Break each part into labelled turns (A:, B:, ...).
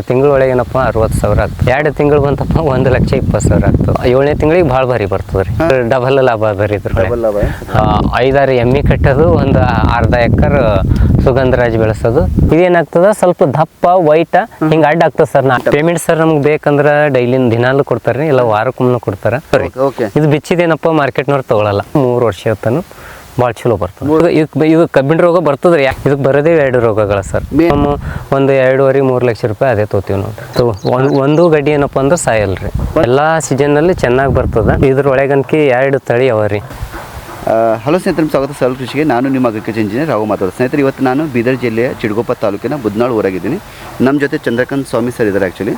A: ತಿಂಗಳೊಳಗೆ ಏನಪ್ಪ 60,000 ಆಗ್ತದೆ. 2 ತಿಂಗಳು ಬಂತಪ್ಪ 1,20,000 ಆಗ್ತದೆ. 7ನೇ ತಿಂಗಳಿಗೆ ಭಾಳ ಭಾರಿ ಬರ್ತದೆ ರೀ. ಡಬಲ್ ಲಾಭ ಅದ ರೀ. 5-6 ಎಮ್ಮೆ ಕಟ್ಟೋದು, ಒಂದು ಅರ್ಧ ಎಕರ್ ಸುಗಂಧರಾಜ್ ಬೆಳೆಸೋದು. ಇದೇನಾಗ್ತದ ಸ್ವಲ್ಪ ದಪ್ಪ ವೈಟ್ ಹಿಂಗೆ ಅಡ್ಡ ಆಗ್ತದೆ ಸರ್. ಪೇಮೆಂಟ್ ಸರ್ ನಮ್ಗೆ ಬೇಕಂದ್ರೆ ಡೈಲಿ ದಿನಾಲು ಕೊಡ್ತಾರೆ, ಇಲ್ಲ ವಾರಕ್ಕೊಮ್ಮೆ ಕೊಡ್ತಾರೆ. ಇದು ಬಿಚ್ಚಿದೇನಪ್ಪ ಮಾರ್ಕೆಟ್ನವ್ರು ತಗೊಳಲ್ಲ. 3 ವರ್ಷ ಹೊತ್ತನು ಭಾಳ ಚಲೋ ಬರ್ತದೆ. ಇದು ಕಬ್ಬಿಣ ರೋಗ ಬರ್ತದ್ರಿ. ಇದಕ್ಕೆ ಬರೋದೇ 2 ರೋಗಗಳ ಸರ್. ನಮ್ಮ ಒಂದು 2.5-3 ಲಕ್ಷ ರೂಪಾಯಿ ಅದೇ ತೊಗೋತೀವಿ ನಾವು. ಒಂದು ಗಡ್ಡಿ ಏನಪ್ಪ ಅಂದ್ರೆ ಸಾಯಲ್ರಿ. ಎಲ್ಲ ಸೀಸನ್ನಲ್ಲಿ ಚೆನ್ನಾಗಿ ಬರ್ತದೆ. ಇದ್ರೊಳಗನ್ಕಿ 2 ತಳಿ ಅವ ರೀ.
B: ಹಲೋ ಸ್ನೇಹಿತರೆ, ಸ್ವಾಗತ ಸಲ್ ಕೃಷಿಗೆ. ನಾನು ನಿಮ್ಮ ಅಗ್ರಿಕಲ್ಚರ್ ಇಂಜಿನಿಯರ್ ರಾಘು ಮಾತಾಡೋದು. ಸ್ನೇಹಿತರೆ, ಇವತ್ತು ನಾನು ಬೀದರ್ ಜಿಲ್ಲೆಯ ಚಿಡಗೊಪ್ಪ ತಾಲೂಕಿನ ಬುದ್ನಾಳ್ ಊರಾಗಿದ್ದೀನಿ. ನಮ್ಮ ಜೊತೆ ಚಂದ್ರಕಾಂತ್ ಸ್ವಾಮಿ ಸರ್ ಇದ್ದಾರೆ. ಆ್ಯಕ್ಚುಲಿ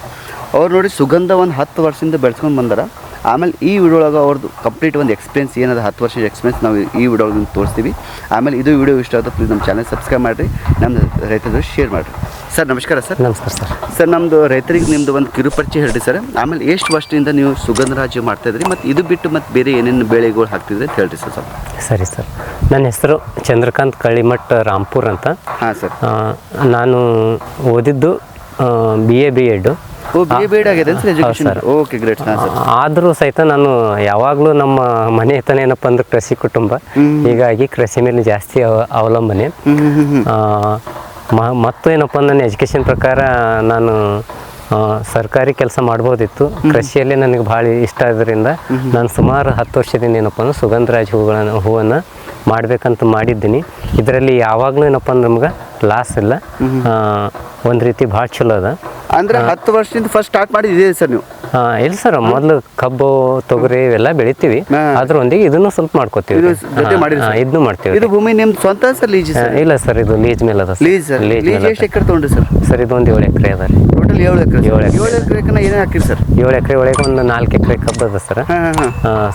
B: ಅವ್ರು ನೋಡಿ ಸುಗಂಧ ಒಂದು 10 ವರ್ಷದಿಂದ ಬೆಳೆಸ್ಕೊಂಡು ಬಂದಾರ. ಆಮೇಲೆ ಈ ವಿಡಿಯೋಳಗೆ ಅವ್ರದ್ದು ಕಂಪ್ಲೀಟ್ ಒಂದು ಎಕ್ಸ್ಪೀರಿಯನ್ಸ್ ಏನದ 10 ವರ್ಷದ ಎಕ್ಸ್ಪೀರಿಯನ್ಸ್ ನಾವು ಈ ವಿಡಿಯೋಗೆ ತೋರಿಸ್ತೀವಿ. ಆಮೇಲೆ ಇದು ವಿಡಿಯೋ ಇಷ್ಟ ಆಗುತ್ತೆ ಪ್ಲೀಸ್ ನಮ್ಮ ಚಾನಲ್ ಸಬ್ಸ್ಕ್ರೈಬ್ ಮಾಡಿರಿ, ನಮ್ಮ ರೈತರು ಶೇರ್ ಮಾಡಿರಿ. ಸರ್ ನಮಸ್ಕಾರ ಸರ್.
A: ನಮಸ್ಕಾರ ಸರ್.
B: ಸರ್, ನಮ್ಮದು ರೈತರಿಗೆ ನಿಮ್ಮದು ಒಂದು ಕಿರುಪರಿಚಯ ಹೇಳ್ರಿ ಸರ್. ಆಮೇಲೆ ಎಷ್ಟು ವರ್ಷದಿಂದ ನೀವು ಸುಗಂಧರಾಜ ಮಾಡ್ತಾಯಿದ್ರಿ, ಮತ್ತು ಇದು ಬಿಟ್ಟು ಮತ್ತು ಬೇರೆ ಏನೇನು ಬೆಳೆಗಳು ಹಾಕ್ತಿದ್ರಿ ಅಂತ ಹೇಳ್ರಿ ಸರ್ ಸ್ವಲ್ಪ.
A: ಸರಿ ಸರ್. ನನ್ನ ಹೆಸರು ಚಂದ್ರಕಾಂತ್ ಕಳಿಮಠ್ ರಾಂಪುರ್ ಅಂತ.
B: ಹಾಂ ಸರ್.
A: ನಾನು ಓದಿದ್ದು BA B.Ed.
B: Okay, great.
A: ಆದರೂ ಸಹಿತ ನಾನು ಯಾವಾಗಲೂ ನಮ್ಮ ಮನೆ ಹತ್ತನೇ ಏನಪ್ಪ ಅಂದ್ರೆ ಕೃಷಿ ಕುಟುಂಬ, ಹೀಗಾಗಿ ಕೃಷಿ ಮೇಲೆ ಜಾಸ್ತಿ ಅವಲಂಬನೆ. ಮತ್ತು ಏನಪ್ಪ ನನ್ನ ಎಜುಕೇಷನ್ ಪ್ರಕಾರ ನಾನು ಸರ್ಕಾರಿ ಕೆಲಸ ಮಾಡ್ಬೋದಿತ್ತು. ಕೃಷಿಯಲ್ಲೇ ನನಗೆ ಭಾಳ ಇಷ್ಟ ಆದ್ರಿಂದ ನಾನು ಸುಮಾರು 10 ವರ್ಷದಿಂದ ಏನಪ್ಪ ಅಂದ್ರೆ ಸುಗಂಧರಾಜ್ ಹೂವನ್ನು ಮಾಡಬೇಕಂತ ಮಾಡಿದ್ದೀನಿ. ಇದರಲ್ಲಿ ಯಾವಾಗಲೂ ಏನಪ್ಪ ಅಂದ್ರೆ ನಮ್ಗೆ ಲಾಸ್ ಇಲ್ಲ. ಒಂದು ರೀತಿ ಭಾಳ ಚಲೋ ಅದ.
B: ಅಂದರೆ 10 ವರ್ಷದಿಂದ ಫಸ್ಟ್ ಸ್ಟಾರ್ಟ್ ಮಾಡಿದ್ದೀರಿ ಸರ್ ನೀವು?
A: ಇಲ್ಲ ಸರ್, ಮೊದಲು ಕಬ್ಬು ತೊಗರಿ ಇವೆಲ್ಲ ಬೆಳಿತೀವಿ, ಅದ್ರೊಂದಿಗೆ ಇದನ್ನು ಸ್ವಲ್ಪ ಮಾಡ್ಕೋತೀವಿ. ಇದನ್ನು ಮಾಡ್ತೀವಿ.
B: ಇದು ಭೂಮಿ ನಿಮ್ದು ಸ್ವಂತ ಸರ್, ಲೀಜ್?
A: ಇಲ್ಲ ಸರ್, ಇದು ಲೀಜ್ ಮೇಲೆ ಅದ.
B: ಎಷ್ಟು ಎಕರೆ ತೊಗೊಂಡ್ರಿ ಸರ್?
A: ಸರ್, ಇದು ಒಂದು 7 ಎಕರೆ ಅದ ರೀ.
B: ಟೋಟಲ್ 7 ಎಕರೆ ಏನೇ ಹಾಕಿರಿ ಸರ್?
A: 7 ಎಕರೆ ಒಳಗೆ ಒಂದು 4 ಎಕರೆ ಕಬ್ಬು ಅದ ಸರ್.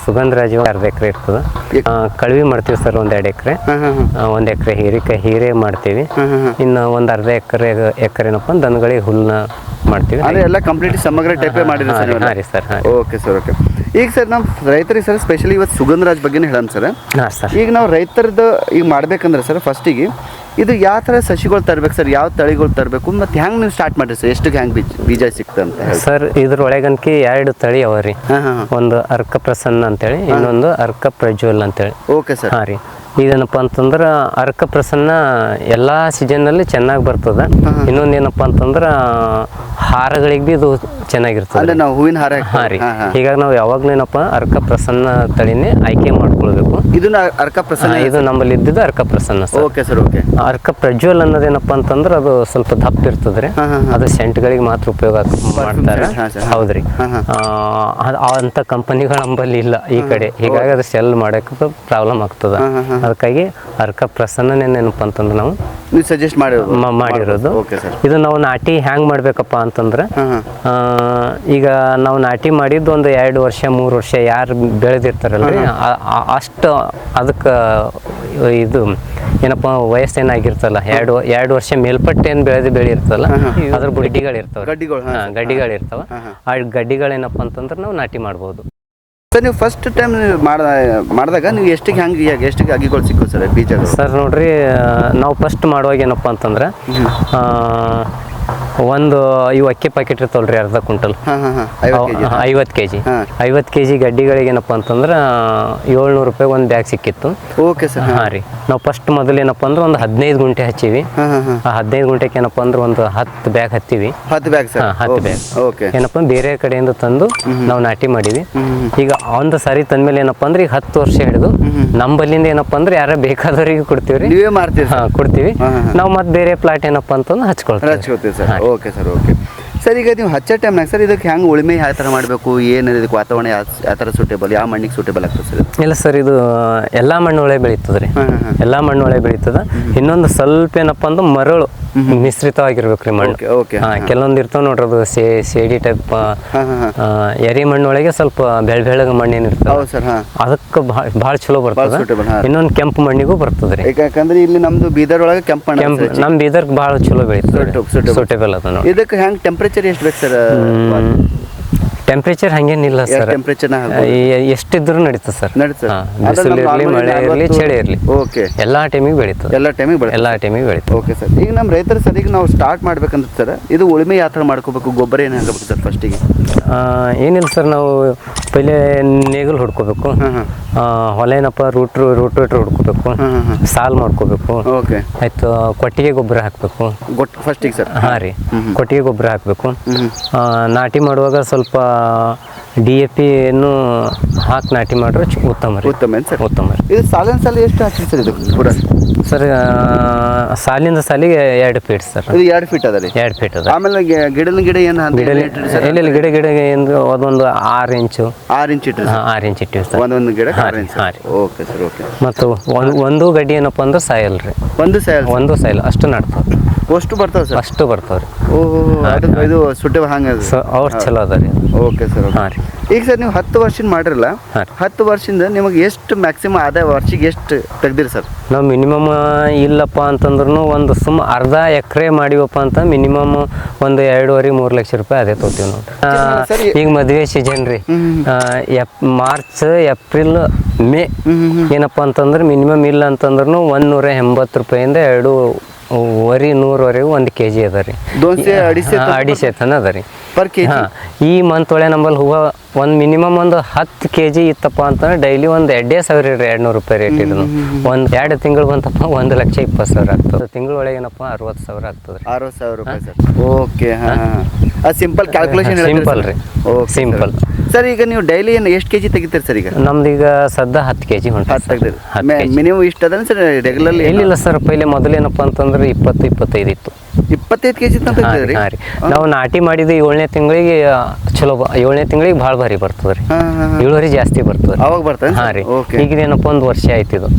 A: ಸುಗಂಧರಾಜ್ 1/2 ಎಕರೆ ಇರ್ತದೆ. ಕಳುವಿ ಮಾಡ್ತೀವಿ ಸರ್ 1-2 ಎಕರೆ. 1 ಎಕರೆ ಹೀರೆ ಮಾಡ್ತೀವಿ. ಇನ್ನು ಒಂದು ಅರ್ಧ ಎಕರೆ ಏನಪ್ಪ ದನಗಳಿಗೆ ಹುಲ್ಲನ್ನ ಮಾಡ್ತೀವಿ.
B: ಎಲ್ಲ ಕಂಪ್ಲೀಟ್ ಸಮಗ್ರ ಟೈಪೇ ಮಾಡಿರಿ ಸರ್?
A: ಹಾಂ ರೀ ಸರ್.
B: Okay sir, okay. ಈಗ ಸರ್ ನಮ್ಮ ರೈತರಿಗೆ ಸರ್ ಸ್ಪೆಷಲಿ ಇವತ್ತು ಸುಗಂಧರಾಜ್ ಬಗ್ಗೆನೇ ಹೇಳೋಣ ಸರ್.
A: ಹಾಂ ಸರ್.
B: ಈಗ ನಾವು ರೈತರದ್ದು ಈಗ ಮಾಡ್ಬೇಕಂದ್ರೆ ಸರ್ ಫಸ್ಟಿಗೆ ಇದು ಯಾವ ಥರ ಸಸಿಗಳು ತರಬೇಕು ಸರ್, ಯಾವ ತಳಿಗಳು ತರಬೇಕು, ಮತ್ತು ಹೆಂಗೆ ನೀವು ಸ್ಟಾರ್ಟ್ ಮಾಡಿರಿ ಸರ್? ಎಷ್ಟು ಹೆಂಗೆ ಬೀಜ ಸಿಕ್ತಂತ
A: ಸರ್? ಇದ್ರೊಳಗನ್ಕಿ 2 ತಳಿ ಅವ ರೀ. ಒಂದು ಅರ್ಕ ಪ್ರಸನ್ನ ಅಂತೇಳಿ, ಇನ್ನೊಂದು ಅರ್ಕ ಪ್ರಜ್ವಲ್ ಅಂತೇಳಿ.
B: Okay sir.
A: ಹಾಂ ರೀ. ಇದೇನಪ್ಪ ಅಂತಂದ್ರೆ ಅರ್ಕ ಪ್ರಸನ್ನ ಎಲ್ಲ ಸೀಸನ್ನಲ್ಲಿ ಚೆನ್ನಾಗಿ ಬರ್ತದೆ. ಇನ್ನೊಂದು ಏನಪ್ಪ ಅಂತಂದ್ರೆ ಹಾರಗಳಿಗೆ ಭೀ ಇದು ಚೆನ್ನಾಗಿರ್ತದೆ.
B: ನಾವು ಹೂವಿನ ಹಾರ.
A: ಹಾಂ ರೀ. ಹೀಗಾಗಿ ನಾವು ಯಾವಾಗಲೂ ಏನಪ್ಪ ಅರ್ಕ ಪ್ರಸನ್ನ ತಳಿನೇ ಆಯ್ಕೆ ಮಾಡ್ಕೊಳ್ಬೇಕು.
B: ಇದನ್ನ ಅರ್ಕ ಪ್ರಸನ್ನ,
A: ಇದು ನಮ್ಮಲ್ಲಿ ಇದ್ದಿದ್ದು Arka Prasanna sir.
B: Okay sir, okay.
A: Arka Prajwal ಅನ್ನೋದೇನಪ್ಪ ಅಂತಂದ್ರೆ ಅದು ಸ್ವಲ್ಪ ದಪ್ಪ ಇರ್ತದೆ. ಅದು ಸೆಂಟ್ಗಳಿಗೆ ಮಾತ್ರ ಉಪಯೋಗ ಮಾಡ್ತಾರೆ. ಹೌದ್ರಿ. ಅಂತ ಕಂಪನಿಗಳು ನಂಬಲ್ಲಿ ಇಲ್ಲ ಈ ಕಡೆ, ಹೀಗಾಗಿ ಅದು ಸೆಲ್ ಮಾಡೋಕೆ ಪ್ರಾಬ್ಲಮ್ ಆಗ್ತದೆ. ಅದಕ್ಕಾಗಿ ಅರ್ಕ ಪ್ರಸನ್ನ ಏನಪ್ಪ ಅಂತಂದ್ರೆ ನಾವು
B: ಸಜೆಸ್ಟ್
A: ಮಾಡಿರೋದು. ಇದು ನಾವು ನಾಟಿ ಹ್ಯಾಂಗ್ ಮಾಡ್ಬೇಕಪ್ಪ ಅಂತಂದ್ರೆ, ಈಗ ನಾವು ನಾಟಿ ಮಾಡಿದ್ದು ಒಂದು 2 ವರ್ಷ 3 ವರ್ಷ ಯಾರು ಬೆಳೆದಿರ್ತಾರಲ್ರಿ, ಅಷ್ಟು ಅದಕ್ಕೆ ಇದು ಏನಪ್ಪ ವಯಸ್ಸೇನಾಗಿರ್ತಲ್ಲ, 2 ವರ್ಷ ಮೇಲ್ಪಟ್ಟು ಏನು ಬೆಳೆದಿರ್ತಲ್ಲ, ಅದ್ರ ಗಡ್ಡಿಗಳಿರ್ತಾವೆ. ಗಡ್ಡಿಗಳಿರ್ತಾವ. ಆ ಗಡ್ಡಿಗಳೇನಪ್ಪ ಅಂತಂದ್ರೆ ನಾವು ನಾಟಿ ಮಾಡ್ಬೋದು.
B: ಸರ್, ನೀವು ಫಸ್ಟ್ ಟೈಮ್ ಮಾಡಿದಾಗ ನೀವು ಎಷ್ಟಿಗೆ ಅಗಿಗಳು ಸಿಕ್ಕು ಸರ್ ಬೀಜ?
A: ಸರ್ ನೋಡ್ರಿ, ನಾವು ಫಸ್ಟ್ ಮಾಡುವಾಗ ಏನಪ್ಪ ಅಂತಂದ್ರೆ ಒಂದು ಇವು ಅಕ್ಕಿ ಪ್ಯಾಕೆಟ್ ಇರ್ತಾವಲ್ರಿ, ಅರ್ಧ ಕ್ವಿಂಟಲ್ 50 kg 50 kg ಗಡ್ಡಿಗಳಿಗೆ ಏನಪ್ಪ ಅಂತಂದ್ರೆ 700 ರೂಪಾಯಿ ಒಂದು ಬ್ಯಾಗ್ ಸಿಕ್ಕಿತ್ತು.
B: Okay sir.
A: ಹಾಂ ರೀ. ನಾವು ಫಸ್ಟ್ ಮೊದಲು ಏನಪ್ಪ ಅಂದ್ರೆ ಒಂದು 15 ಗುಂಟೆ ಹಚ್ಚಿವಿ. ಆ 15 ಗುಂಟೆಗೆ ಏನಪ್ಪ ಅಂದ್ರೆ ಒಂದು 10 ಬ್ಯಾಗ್ ಹತ್ತೀವಿ.
B: 10 ಬ್ಯಾಗ್ ಸರ್?
A: 10 ಬ್ಯಾಗ್.
B: ಓಕೆ.
A: ಏನಪ್ಪ ಬೇರೆ ಕಡೆಯಿಂದ ತಂದು ನಾವು ನಾಟಿ ಮಾಡಿವಿ. ಈಗ ಒಂದು ಸಾರಿ ತಂದ್ಮೇಲೆ ಏನಪ್ಪ ಅಂದ್ರೆ ಈಗ 10 ವರ್ಷ ಹಿಡಿದು ನಮ್ಮಲ್ಲಿಂದ ಏನಪ್ಪ ಅಂದ್ರೆ ಯಾರ ಬೇಕಾದವರಿಗೆ ಕೊಡ್ತೀವಿ.
B: ನೀವೇ ಮಾಡ್ತೀವಿ?
A: ಕೊಡ್ತೀವಿ ನಾವು. ಮತ್ತೆ ಬೇರೆ ಪ್ಲಾಟ್ ಏನಪ್ಪ ಅಂತಂದ್ರೆ ಹಚ್ಕೊಳ್ತೀವಿ sir.
B: Okay sir, okay. Sir, ಈಗ ನೀವು ಹಚ್ಚೋ ಟೈಮ್ನಾಗ ಸರ್ ಇದಕ್ಕೆ ಹೆಂಗೆ ಉಳುಮೆ ಯಾವ ಥರ ಮಾಡಬೇಕು, ಏನು ಇದಕ್ಕೆ ವಾತಾವರಣ ಯಾವ ಥರ ಸೂಟೇಬಲ್, ಯಾವ ಮಣ್ಣಿಗೆ ಸೂಟೇಬಲ್ ಆಗ್ತದೆ ಸರ್?
A: ಇಲ್ಲ ಸರ್, ಇದು ಎಲ್ಲ ಮಣ್ಣೊಳಗೆ ಬೆಳೀತದೆ ರೀ. ಎಲ್ಲ ಮಣ್ಣೊಳಗೆ ಬೆಳೀತದೆ. ಇನ್ನೊಂದು ಸ್ವಲ್ಪ ಏನಪ್ಪ ಅಂದ್ರೆ ಮರಳು ಮಿಶ್ರಿತವಾಗಿರ್ಬೇಕು ರೀ ಮಣ್ಣು. ಕೆಲವೊಂದು ಇರ್ತಾವ ನೋಡ್ರಿ, ಅದು ಸೇಡಿ ಟೈಪ್ ಎರಿ ಮಣ್ಣೊಳಗೆ ಸ್ವಲ್ಪ ಬೆಳಗ್ಗೆ ಮಣ್ಣೇನು ಇರ್ತದೆ, ಅದಕ್ಕೆ ಭಾಳ ಚಲೋ ಬರ್ತದೆ. ಇನ್ನೊಂದು ಕೆಂಪು ಮಣ್ಣಿಗೂ ಬರ್ತದೆ ರೀ.
B: ಯಾಕಂದ್ರೆ ಇಲ್ಲಿ ನಮ್ದು ಬೀದರ್ ಒಳಗೆ ಕೆಂಪು
A: ನಮ್ಮ ಬೀದರ್ಗೆ ಭಾಳ ಚಲೋ ಬೆಳೀತದೆ, ಸೂಟೇಬಲ್ ಅದ ನೋಡಿ.
B: ಇದಕ್ಕೆ ಹೆಂಗೆ ಟೆಂಪ್ರೇಚರ್ ಎಷ್ಟು ಬೇಕು ಸರ್?
A: ಟೆಂಪ್ರೇಚರ್ ಹಂಗೇನಿಲ್ಲ ಸರ್,
B: ಟೆಂಪ್ರೇಚರ್ನ
A: ಎಷ್ಟಿದ್ರು ನಡೀತದೆ ಸರ್.
B: ನಡೀತದೆ ಸರ್.
A: ಬಿಸಿಲು ಇರಲಿ, ಮಳೆ ಇರಲಿ, ಚಳಿ ಇರಲಿ,
B: ಓಕೆ,
A: ಎಲ್ಲಾ ಟೈಮಿಗೆ ಬೆಳೀತದೆ.
B: ಎಲ್ಲ ಟೈಮಿಗೆ
A: ಎಲ್ಲಾ ಟೈಮಿಗೆ ಬೆಳೀತದೆ.
B: Okay sir. ಈಗ ನಮ್ಮ ರೈತರು ಸರ್, ಈಗ ನಾವು ಸ್ಟಾರ್ಟ್ ಮಾಡ್ಬೇಕಂತ ಸರ್, ಇದು ಉಳುಮೆ ಯಾವ ಥರ ಮಾಡ್ಕೋಬೇಕು, ಗೊಬ್ಬರ ಏನು ಹಾಕಬೇಕು ಸರ್ ಫಸ್ಟಿಗೆ?
A: ಏನಿಲ್ಲ ಸರ್, ನಾವು ಪೈಲೆ ನೇಗಿಲು ಹೊಡ್ಕೋಬೇಕು, ಹೊಲ ಏನಪ್ಪ ರೂಟ್ವೇಟ್ರ್ ಹೊಡ್ಕೋಬೇಕು, ಸಾಲ್ ಮಾಡ್ಕೋಬೇಕು,
B: ಓಕೆ
A: ಆಯ್ತು. ಕೊಟ್ಟಿಗೆ ಗೊಬ್ಬರ ಹಾಕಬೇಕು
B: ಫಸ್ಟಿಗೆ ಸರ್.
A: ಹಾಂ ರೀ, ಕೊಟ್ಟಿಗೆ ಗೊಬ್ಬರ ಹಾಕಬೇಕು. ನಾಟಿ ಮಾಡುವಾಗ ಸ್ವಲ್ಪ DAP ಯನ್ನು ಹಾಕಿ ನಾಟಿ ಮಾಡಿದ್ರೆ ಉತ್ತಮ ರೀ.
B: ಉತ್ತಮ ಏನು ಸರ್?
A: ಉತ್ತಮ ರೀ.
B: ಇದು ಸಾಲಿನ ಸಾಲಿ ಎಷ್ಟು ಹಚ್ಚಿರಿ ಸರ್ ಇದು ಪೂರ?
A: ಸರ್ ಸಾಲಿಂದ ಸಾಲಿಗೆ 2 ಫೀಟ್ ಸರ್.
B: ಇದು 2 ಫೀಟ್ ಅದ ರೀ?
A: 2 ಫೀಟ್ ಅದ.
B: ಆಮೇಲೆ ಗಿಡ ಏನು
A: ಇಲ್ಲ, ಗಿಡ ಎಂದು ಅದೊಂದು 6 ಇಂಚು
B: 6 ಇಂಚ್ ಇಟ್ರಿ?
A: 6 ಇಂಚ್ ಇಟ್ಟಿವಿ ಸರ್.
B: ಒಂದೊಂದು ಗಿಡ 6 ಇಂಚ್.
A: ಹಾಂ ರೀ.
B: Okay sir, okay.
A: ಮತ್ತು ಒಂದು ಗಡ್ಡಿ ಏನಪ್ಪ ಅಂದ್ರೆ ಸಾಯಲ್ ರೀ. ಒಂದು ಸಾಯಲ್ ಅಷ್ಟು ನಡ್ತಾವೆ.
B: ಅಷ್ಟು ಬರ್ತಾವೆ ಸರ್? ಅಷ್ಟು
A: ಬರ್ತಾವೆ ರೀ.
B: ಓಹೋ, ಇದು ಸುಟ್ಟೆ ಹಂಗೆ
A: ಅವ್ರು ಚಲೋ ಅದ ರೀ.
B: Okay sir. ಹಾಂ ರೀ. ಈಗ ಸರ್ ನೀವು 10 ವರ್ಷದಿಂದ ಮಾಡಿರಲ್ಲ, 10 ವರ್ಷದಿಂದ ನಿಮಗೆ ಎಷ್ಟು ಮ್ಯಾಕ್ಸಿಮಮ್ ಆದಾಯ ವರ್ಷಿಗೆ ಎಷ್ಟು ತೆಗ್ದಿರಿ ಸರ್?
A: ನಾವು ಮಿನಿಮಮ್ ಇಲ್ಲಪ್ಪ ಅಂತಂದ್ರೂ ಒಂದು ಅರ್ಧ ಎಕರೆ ಮಾಡಿವಪ್ಪ ಅಂತ ಮಿನಿಮಮ್ ಒಂದು 2.5-3 ಲಕ್ಷ ರೂಪಾಯಿ ಅದೇ ತೊಗೊತೀವಿ ನಾವು. ಈಗ ಮದುವೆ ಸೀಸನ್ ರೀ, ಮಾರ್ಚ್, ಏಪ್ರಿಲ್, ಮೇ ಏನಪ್ಪ ಅಂತಂದ್ರೆ ಮಿನಿಮಮ್ ಇಲ್ಲ ಅಂತಂದ್ರೂ 180 ರೂಪಾಯಿಂದ 2.5-100ವರೆಗೂ 1 kg ಅದ ರೀ. ಅಡಿಸೆ ತನ ಅದ ರೀ
B: ಪರ್ ಕೆಜಿ.
A: ಈ ಮಂತ್ ಒಳಗೆ ನಂಬಲ್ಲಿ ಹೂವು ಒಂದು ಮಿನಿಮಮ್ ಒಂದು 10 kg ಇತ್ತಪ್ಪ ಅಂತಂದ್ರೆ ಡೈಲಿ ಒಂದು 2,000 ರೀ, 200 ರೂಪಾಯಿ ರೇಟ್ ಇರೋದು. ಒಂದು 2 ತಿಂಗಳು ಬಂತಪ್ಪ 1,20,000 ಆಗ್ತದೆ. ತಿಂಗಳೊಳಗೆ ಏನಪ್ಪ 60,000 ಆಗ್ತದೆ.
B: 60,000 ರೂಪಾಯಿ ಸರ್. ಓಕೆ. ಅದು ಸಿಂಪಲ್ ಕ್ಯಾಲ್ಕುಲೇಷನ್?
A: ಸಿಂಪಲ್ ರೀ, ಸಿಂಪಲ್
B: ಸರ್. ಈಗ ನೀವು ಡೈಲಿ ಏನು ಎಷ್ಟು ಕೆಜಿ ತೆಗಿತೀರಿ ಸರ್? ಈಗ
A: ನಮ್ದು ಈಗ ಸದ್ಯ 10 kg ಹೊಂಟ.
B: ಮಿನಿಮಮ್ ಇಷ್ಟ ಅದ ಸರ್ ರೆಗ್ಯುಲರ್ಲಿ?
A: ಇಲ್ಲ ಸರ್, ಪೈಲೆ ಮೊದಲೇನಪ್ಪ ಅಂತಂದ್ರೆ 20-25 ಇತ್ತು.
B: 25 ಕೆಜಿ ತೆಗಿದ್ರಿ?
A: ಹಾಂ ರೀ. ನಾವು ನಾಟಿ ಮಾಡಿದ್ದು 7ನೇ ತಿಂಗಳಿಗೆ ಚಲೋ, 7ನೇ ತಿಂಗಳಿಗೆ ಭಾಳ ಭಾರಿ ಬರ್ತದೆ ರೀ. ಇಳುವರಿ ಜಾಸ್ತಿ ಬರ್ತದೆ
B: ಅವಾಗ ಬರ್ತದೆ.
A: ಹಾಂ ರೀ. ಈಗ ಏನಪ್ಪ 1 ವರ್ಷ ಆಯ್ತು ಇದು,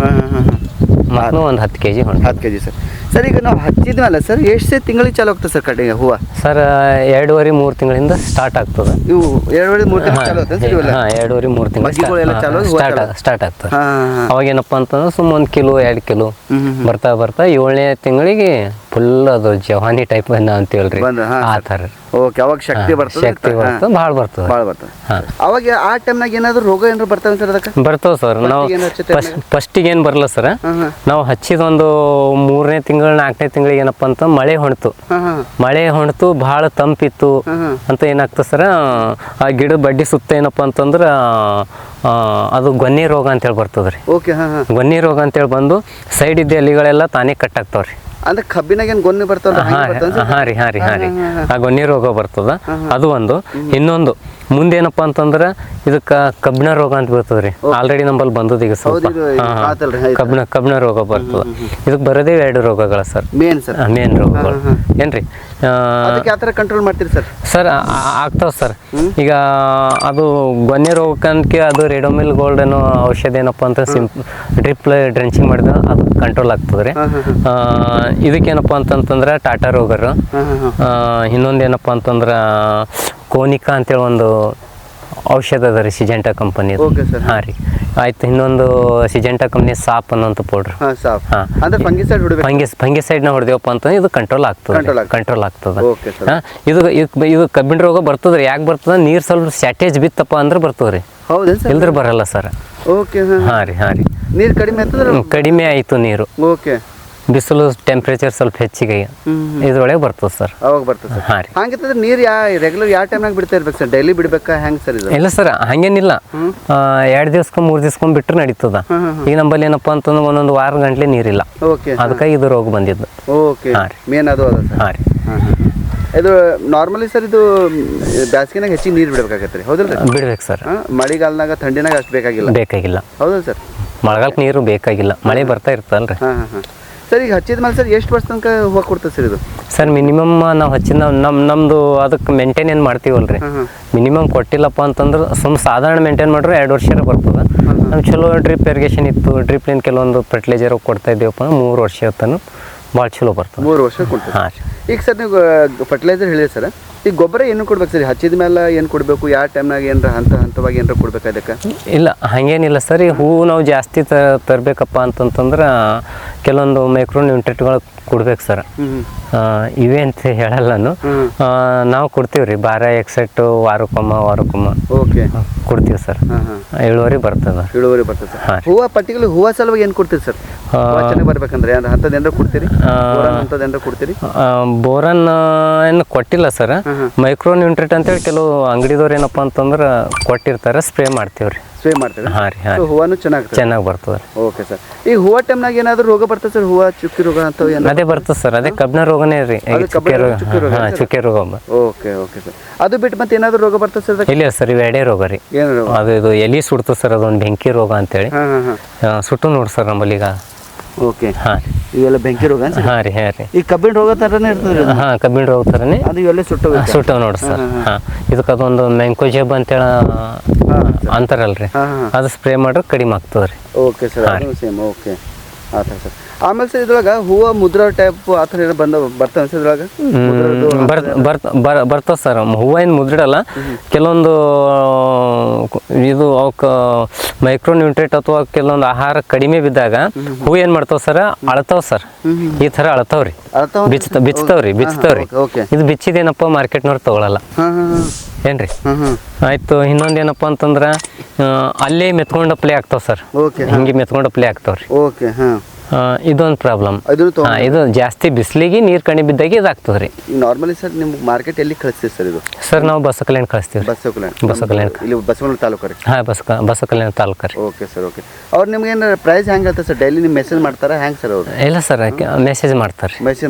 A: ಮತ್ತು ಒಂದು 10 kg ಹೊಂಟ.
B: 10 kg ಸರ್. ಸರ್ ಈಗ ನಾವು ಹಚ್ಚಿದ್ಮೇಲೆ ಸರ್ ಎಷ್ಟು ತಿಂಗಳಿಗೆ ಚಾಲು ಆಗ್ತದೆ ಸರ್ ಕಟಿಂಗ್ ಹೂವು?
A: ಸರ್ 2.5-3 ತಿಂಗಳಿಂದ ಸ್ಟಾರ್ಟ್ ಆಗ್ತದೆ.
B: ಇವು 2.5-3 ತಿಂಗಳು ಚಾಲು ಆಗ್ತದೆ ಸರ್?
A: ಹಾಂ, 2.5-3 ತಿಂಗಳು ಸ್ಟಾರ್ಟ್ ಆಗ್ತದೆ. ಅವಾಗ ಏನಪ್ಪ ಅಂತಂದ್ರೆ ಸುಮ್ಮ 1 ಕಿಲೋ 2 ಕಿಲೋ ಬರ್ತಾ 7ನೇ ತಿಂಗಳಿಗೆ ಫುಲ್ ಅದು ಜವಾನಿ ಟೈಪ್ ಅಂತೀವಲ್ರಿ, ಆ ಥರ.
B: ಓಕೆ, ಅವಾಗ ಶಕ್ತಿ ಬರ್ತದೆ,
A: ಭಾಳ ಬರ್ತದೆ.
B: ಅವಾಗ ಆ ಟೈಮ್ನಾಗ ಏನಾದ್ರು ರೋಗ ಏನಾದ್ರು ಬರ್ತಾವೆ ಸರ್? ಅದಕ್ಕೆ
A: ಬರ್ತಾವೆ ಸರ್. ನಾವು ಫಸ್ಟಿಗೆ ಏನು ಬರಲ್ಲ ಸರ್, ನಾವು ಹಚ್ಚಿದ ಒಂದು 3ನೇ ತಿಂಗಳು 4ನೇ ತಿಂಗಳಿಗೆ ಏನಪ್ಪ ಅಂತ ಮಳೆ ಹೊಣ್ತು ಭಾಳ ತಂಪಿತ್ತು ಅಂತ ಏನಾಗ್ತದೆ ಸರ್, ಆ ಗಿಡದ ಬಡ್ಡಿ ಸುತ್ತ ಏನಪ್ಪ ಅಂತಂದ್ರೆ ಅದು ಗೊನ್ನಿ ರೋಗ ಅಂತೇಳಿ ಬರ್ತದೆ ರೀ. ಗೊನ್ನಿ ರೋಗ ಅಂತೇಳಿ ಬಂದು ಸೈಡ್ ಇದ್ದ ಎಲೆಗಳೆಲ್ಲ ತಾನೇ ಕಟ್ಟಾಗ್ತಾವೆ ರೀ.
B: ಅಂದ್ರೆ ಕಬ್ಬಿನಾಗ ಏನು ಗೊನ್ನೆ ಬರ್ತಾವ?
A: ಹಾಂ ರೀ. ಆ ಗೊನ್ನಿ ರೋಗ ಬರ್ತದ, ಅದು ಒಂದು. ಇನ್ನೊಂದು ಮುಂದೇನಪ್ಪ ಅಂತಂದ್ರೆ ಇದಕ್ಕೆ ಕಬ್ಬಿಣ ರೋಗ ಅಂತ ಬರ್ತದೆ ರೀ. ಆಲ್ರೆಡಿ ನಂಬಲ್ಲಿ ಬಂದದ ಈಗ ಸ್ವಲ್ಪ ಕಬ್ಬಿಣ ರೋಗ ಬರ್ತದ. ಇದಕ್ಕೆ ಬರೋದೇ 2 ರೋಗಗಳ ಸರ್, ಮೇನ್ ರೋಗಗಳು ಏನ್ರಿ.
B: ಕಂಟ್ರೋಲ್ ಮಾಡ್ತೀರಿ ಸರ್? ಸರ್
A: ಆಗ್ತಾವ ಸರ್. ಈಗ ಅದು ಗೊನ್ನೆ ರೋಗಕ್ಕೆ ಅದು ರೆಡೋಮಿಲ್ ಗೋಲ್ಡ್ ಅನ್ನೋ ಔಷಧ ಏನಪ್ಪ ಅಂತ ಡ್ರಿಪ್ ಡ್ರೆಂಚಿಂಗ್ ಮಾಡಿದ್ರೆ ಅದು ಕಂಟ್ರೋಲ್ ಆಗ್ತದೆ ರೀ. ಇದಕ್ಕೇನಪ್ಪ ಅಂತಂತಂದ್ರೆ ಟಾಟಾ ರೋಗರು, ಇನ್ನೊಂದೇನಪ್ಪ ಅಂತಂದ್ರೆ ಕೋನಿಕಾ ಅಂತೇಳಿ ಒಂದು ಔಷಧ ಅದ ರೀ, ಸಿಜೆಂಟಾ ಕಂಪನಿ. ಹಾಂ ರೀ, ಆಯ್ತು. ಇನ್ನೊಂದು ಸಿಜೆಂಟಾ ಕಂಪ್ನಿ ಸಾಪ್ ಅನ್ನೋಂಥ ಪೌಡ್ರ್. ಫಂಗಿಸೈಡ್ನ ಹೊಡೆದೇವಪ್ಪ ಅಂತಂದ್ರೆ ಇದು ಕಂಟ್ರೋಲ್ ಆಗ್ತದೆ. ಇದು ಕಬ್ಬಿಣ ರೋಗ ಬರ್ತದೆ ರೀ. ಯಾಕೆ ಬರ್ತದೆ? ನೀರು ಸ್ವಲ್ಪ ಸ್ಯಾಟೇಜ್ ಬಿತ್ತಪ್ಪ ಅಂದ್ರೆ ಬರ್ತದೆ ರೀ, ಇಲ್ದ್ರ ಬರಲ್ಲ ಸರ್. ಹಾಂ ರೀ.
B: ನೀರು
A: ಕಡಿಮೆ ಆಯಿತು, ನೀರು ಬಿಸಿಲು ಟೆಂಪ್ರೇಚರ್ ಸ್ವಲ್ಪ ಹೆಚ್ಚಿಗೆ ಇದ್ರೊಳಗೆ ಬರ್ತದೆ ಸರ್.
B: ಅವಾಗ ಬರ್ತದೆ. ಹಾಂ ರೀ. ಹಾಗಿತ್ತಂದ್ರೆ ನೀರು ರೆಗ್ಯುಲರ್ ಯಾವ ಟೈಮ್ನಾಗ ಬಿಡ್ತಾ ಇರ್ಬೇಕು ಸರ್? ಡೈಲಿ ಬಿಡ್ಬೇಕಾ ಹೆಂಗೆ ಸರ್ ಇದು?
A: ಇಲ್ಲ ಸರ್, ಹಂಗೇನಿಲ್ಲ. 2 ದಿವ್ಸಕ್ಕೆ 3 ದಿವ್ಸಕ್ಕೆ ಬಿಟ್ಟರೆ ನಡೀತದ. ಈಗ ನಮ್ಮಲ್ಲಿ ಏನಪ್ಪ ಅಂತಂದ್ರೆ ಒಂದೊಂದು ವಾರ ಗಂಟ್ಲೆ ನೀರಿಲ್ಲ, ಅದಕ್ಕಾಗಿ ಇದು ರೋಗ ಬಂದಿದ್ದು.
B: ಮೇನ್ ಅದು ಅದ ಸರ್. ಹಾಂ ರೀ. ಇದು ನಾರ್ಮಲಿ ಸರ್, ಇದು ಬೇಸಿಗೆನಾಗ ಹೆಚ್ಚಿಗೆ ನೀರು ಬಿಡ್ಬೇಕಾಗತ್ತೆ ರೀ, ಹೌದಲ್ರಿ?
A: ಬಿಡ್ಬೇಕು ಸರ್.
B: ಮಳೆಗಾಲನಾಗ ಥಂಡಿನಾಗ ಅಷ್ಟು ಬೇಕಾಗಿಲ್ಲ, ಹೌದಲ್ಲ ಸರ್?
A: ಮಳೆಗಾಲಕ್ಕೆ ನೀರು ಬೇಕಾಗಿಲ್ಲ, ಮಳೆ ಬರ್ತಾ ಇರ್ತಲ್ರಿ.
B: ಸರ್ ಈಗ ಹಚ್ಚಿದ ಮೇಲೆ ಸರ್ ಎಷ್ಟು ವರ್ಷ ತನಕ ಹೂವು ಕೊಡ್ತದೆ ಸರ್ ಇದು?
A: ಸರ್ ಮಿನಿಮಮ್ ನಾವು ಹಚ್ಚಿದ ನಮ್ಮದು ಅದಕ್ಕೆ ಮೇಂಟೈನ್ ಏನು ಮಾಡ್ತೀವಲ್ರಿ, ಮಿನಿಮಮ್ ಕೊಟ್ಟಿಲ್ಲಪ್ಪ ಅಂತಂದ್ರೆ ಸಾಧಾರಣ ಮೇಂಟೈನ್ ಮಾಡ್ರೆ 2 ವರ್ಷ ಬರ್ತದೆ. ನಮ್ಮ ಚಲೋ ಡ್ರಿಪ್ ಇರಿಗೇಷನ್ ಇತ್ತು, ಡ್ರಿಪ್ಲಿಂದ ಕೆಲವೊಂದು ಫರ್ಟಿಲೈಸರ್ ಕೊಡ್ತಾ ಇದ್ದೀವಪ್ಪ ಅಂದ್ರೆ 3 ವರ್ಷ ತನಕ ಭಾಳ ಚಲೋ ಬರ್ತದೆ.
B: 3 ವರ್ಷ ಕೊಡ್ತೀವಿ. ಹಾಂ. ಈಗ ಸರ್ ನೀವು ಫರ್ಟಿಲೈಸರ್ ಹೇಳಿದೆ ಸರ್, ಈಗ ಗೊಬ್ಬರ ಏನು ಕೊಡ್ಬೇಕು ಸರ್? ಹಚ್ಚಿದ ಮೇಲೆ ಏನು ಕೊಡಬೇಕು? ಯಾವ ಟೈಮ್ನಾಗ ಏನಾರ ಹಂತವಾಗಿ ಏನಾರ ಕೊಡ್ಬೇಕು ಅದಕ್ಕೆ?
A: ಇಲ್ಲ, ಹಾಗೇನಿಲ್ಲ ಸರ್. ಈ ಹೂವು ನಾವು ಜಾಸ್ತಿ ತರಬೇಕಪ್ಪ ಅಂತಂತಂದ್ರೆ ಕೆಲವೊಂದು ಮೈಕ್ರೋ ನ್ಯೂಟ್ರಿಯೆಂಟ್ಗಳು ಕೊಡ್ಬೇಕು ಸರ್. ಇವೆ ಅಂತ ಹೇಳಲ್ಲ ನಾನು, ನಾವು ಕೊಡ್ತೀವಿ ರೀ. ಬಾರ ಎಕ್ಸೆಟ್ಟು ವಾರಕ್ಕೊಮ್ಮ
B: ಓಕೆ
A: ಕೊಡ್ತೀವಿ ಸರ್. ಇಳುವರಿ ಬರ್ತದೆ.
B: ಇಳುವರಿ ಬರ್ತದೆ ಸರ್.
A: ಹಾಂ.
B: ಹೂವು ಪರ್ಟಿಕ್ಯುಲರ್ ಹೂವು ಸಲುವಾಗಿ ಏನು ಕೊಡ್ತೀರಿ ಸರ್? ಚೆನ್ನಾಗಿ ಬರ್ಬೇಕಂದ್ರೆ ಅಂಥದ್ದು ಏನಾರ ಕೊಡ್ತೀರಿ? ಅಂಥದ್ದು ಏನಾರ ಕೊಡ್ತೀರಿ?
A: ಬೋರನ್ ಏನು ಕೊಟ್ಟಿಲ್ಲ ಸರ್. ಮೈಕ್ರೋ ನ್ಯೂಟ್ರಿಯೆಂಟ್ ಅಂತೇಳಿ ಕೆಲವು ಅಂಗಡಿದವ್ರು ಏನಪ್ಪ ಅಂತಂದ್ರೆ ಕೊಟ್ಟಿರ್ತಾರೆ, ಸ್ಪ್ರೇ ಮಾಡ್ತೀವಿ ರೀ.
B: ಸ್ಪ್ರೇ ಮಾಡ್ತೀವಿ.
A: ಹಾಂ ರೀ. ಹಾಂ,
B: ಹೂವನು ಚೆನ್ನಾಗಿ
A: ಬರ್ತದೆ.
B: Okay sir. ಈಗ ಹೂವು ಟೈಮ್ನಾಗ ಏನಾದರೂ ರೋಗ ಬರ್ತದೆ ಸರ್? ಹೂವು ಚುಕ್ಕಿ ರೋಗ ಅಂತ
A: ಅದೇ ಬರ್ತದೆ ಸರ್. ಅದೇ ಕಬ್ಬಿನ ರೋಗನೇ ರೀ. ಚುಕ್ಕೆ ರೋಗ.
B: Okay okay sir. ಅದು ಬಿಟ್ಟು ಮತ್ತೆ ಏನಾದರೂ ರೋಗ ಬರ್ತದೆ ಸರ್?
A: ಇಲ್ಲ ಸರ್, ಇವು ಎಡೆ ರೋಗ ರೀ.
B: ಏನು
A: ಅದು ಇದು ಎಲಿ ಸುಡ್ತದೆ ಸರ್, ಅದೊಂದು ಬೆಂಕಿ ರೋಗ ಅಂತೇಳಿ. ಸುಟ್ಟು ನೋಡಿ ಸರ್ ನಮ್ಮಲ್ಲಿ ಈಗ.
B: ಓಕೆ.
A: ಹಾಂ,
B: ಇವೆಲ್ಲ ಬೆಂಕಿ ರೋಗ?
A: ಹಾಂ ರೀ. ಹಾಂ ರೀ.
B: ಈ ಕಬ್ಬಿನ ರೋಗ ಥರನೇ ಇರ್ತದೆ?
A: ಹಾಂ, ಕಬ್ಬಿನ ರೋಗ ಥರನೇ
B: ಅದು ಇವೆಲ್ಲ ಸುಟ್ಟವು
A: ನೋಡಿ ಸರ್. ಹಾಂ, ಇದಕ್ಕೆ ಅದೊಂದು ಮ್ಯಾಂಕೋ ಜಬ್ ಅಂತೇಳಿ ಅಂತಾರಲ್ರಿ, ಅದು ಸ್ಪ್ರೇ ಮಾಡ್ರೆ ಕಡಿಮೆ ಆಗ್ತದೆ ರೀ.
B: ಓಕೆ ಸರ್, ಅದು ಸೇಮ್. ಓಕೆ, ಆ ಥರ ಸರ್. ಆಮೇಲೆ ಸರ್ ಇದ್ರೊಳಗೆ ಹೂವು ಮುದ್ರ ಟೈಪ್ ಆ ಥರ ಏನೋ ಬರ್ತಾವೆ ಸರ್ ಇದ್ರೊಳಗೆ?
A: ಬರ್ತವೆ ಸರ್. ಹೂವು ಏನು ಮುದ್ರಿಡಲ್ಲ. ಕೆಲವೊಂದು ಇದು ಅವಕ್ಕೆ ಮೈಕ್ರೋ ನ್ಯೂಟ್ರಿಯೆಂಟ್ ಅಥವಾ ಕೆಲವೊಂದು ಆಹಾರ ಕಡಿಮೆ ಬಿದ್ದಾಗ ಹೂವು ಏನು ಮಾಡ್ತಾವೆ ಸರ್, ಅಳ್ತಾವೆ ಸರ್. ಈ ಥರ ಅಳ್ತಾವ್ರಿ, ಬಿಚ್ತಾವ್ರಿ. ಇದು ಬಿಚ್ಚಿದೇನಪ್ಪ ಮಾರ್ಕೆಟ್ನವ್ರು ತಗೊಳಲ್ಲ ಏನ್ರಿ. ಆಯ್ತು. ಇನ್ನೊಂದು ಏನಪ್ಪ ಅಂತಂದ್ರೆ ಅಲ್ಲೇ ಮೆತ್ಕೊಂಡು ಪ್ಲೇ ಆಗ್ತಾವ ಸರ್. ಹಿಂಗೆ ಮೆತ್ಕೊಂಡು ಪ್ಲೇ ಆಗ್ತಾವ್ರಿ.
B: ಓಕೆ. ಹಾಂ,
A: ಇದೊಂದು ಪ್ರಾಬ್ಲಮ್. ಇದು ಜಾಸ್ತಿ ಬಿಸಿಲಿಗೆ ನೀರು ಕಣಿ ಬಿದ್ದಾಗ ಇದಾಗ್ತದೆ ರೀ.
B: ನಾರ್ಮಲಿ ಸರ್ ನಿಮ್ಗೆ ಮಾರ್ಕೆಟ್ ಎಲ್ಲಿ ಕಳಿಸ್ತೀವಿ ಸರ್ ಇದು?
A: ಸರ್ ನಾವು ಬಸಕಲ್ಯಾಣ ಕಳಿಸ್ತೀವಿ.
B: ಬಸವಕಲ್ಯಾಣ ಇಲ್ಲಿ ಬಸವನ ತಾಲೂಕು ರೀ?
A: ಹಾಂ, ಬಸಕಲ್ಯಾಣ ತಾಲೂಕು ರೀ.
B: Okay sir. ಓಕೆ. ಅವ್ರು ನಿಮ್ಗೆ ಏನು ಪ್ರೈಸ್ ಹೆಂಗೆ ಹೇಳ್ತಾರೆ ಸರ್? ಡೈಲಿ ನಿಮ್ಮ ಮೆಸೇಜ್ ಮಾಡ್ತಾರೆ ಹೆಂಗೆ ಸರ್ ಅವರು?
A: ಇಲ್ಲ ಸರ್, ಮೆಸೇಜ್ ಮಾಡ್ತಾರೆ.